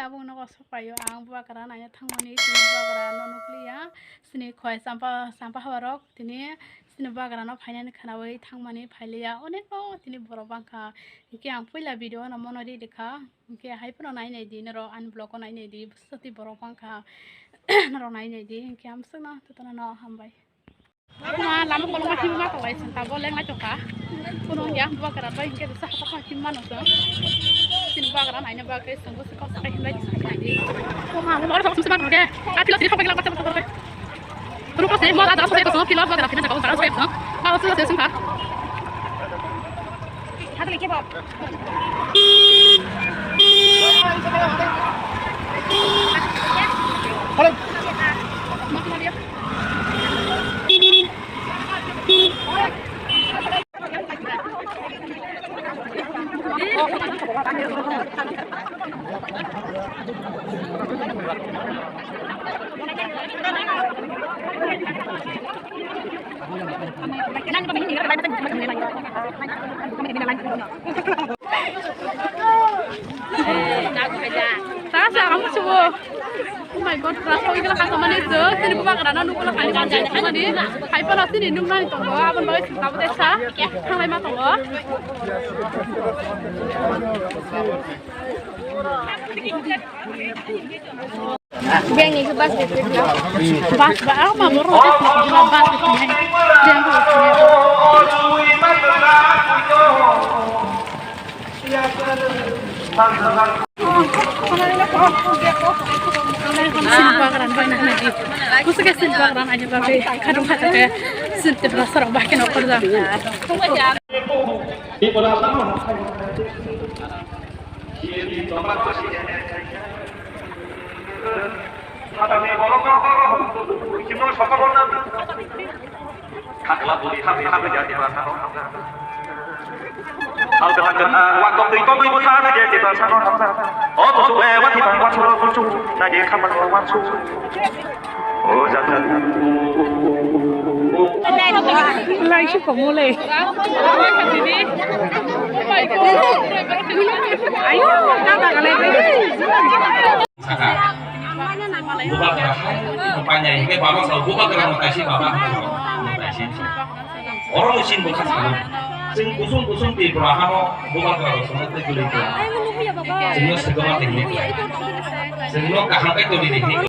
tabung no sopayo ang bakara na thangmani tini bakara no nukliya sini khoi sampa hawarok tini sini bakara no phainani khanawai thangmani phailia oneko tini borok bangkha ke ang puila video no monori dekha ke haipro nai nei din ro unblock nai nei di sati borok bangkha ro nai nei di ke am sna tutana no hambai ma lama kolong ma himma kalai santa boleng ma choka kuno ya bakara ba ke sa ha himma no so sini bakara nai ne bakara sanggo se ka himma di ko ma mo ro sama sama ke atila sini khapagla ka ta ta ruko se mo ada so so kilo bakara kina ka bakara so no ma so se simha hadli ke bab Halo. Mana dia? Kamu coba. Oh my god, rasa ini lah kata manis tuh. Sini buka kerana nunggu lah kali kali tadi. Hai pun nanti nunggu nanti tunggu. Abang bawa tahu desa. Kang lain mah tunggu. Biang itu bas itu. Bas bah, mah baru bas itu. Sinbagaran banyak lagi. Kusuk sinbagaran aja tapi kadang kadang kayak setiap rasa orang bahkan aku kerja. Hal dengan waktu itu ibu sana dia kita sana oh tu lewat di bawah suruh lagi kamar bawah suruh oh jatuh lagi sih kamu le ayo kita lagi buka rupanya ini bapak selalu buka kerana mutasi bapak mutasi orang musim bukan sing kusung di bawah buka kerana semua terguling semua segala teknik semua kahang itu di teknik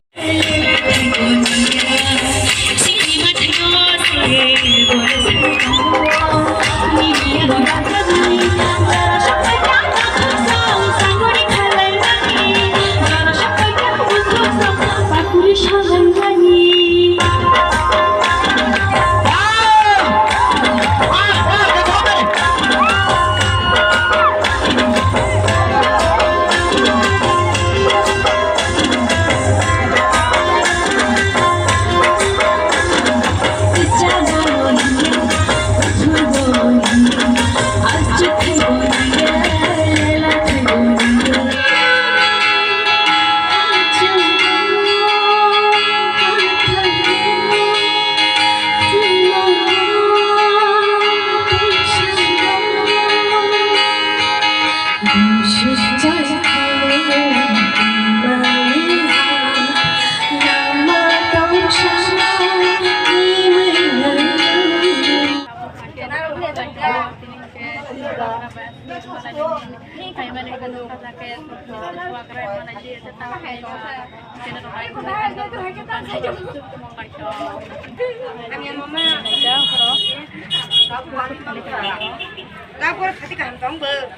Lapor hati kantong ber,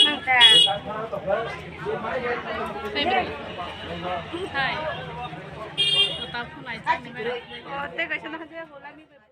mangka. Hai, tetap naik. Oh, tega sana aja bola ni.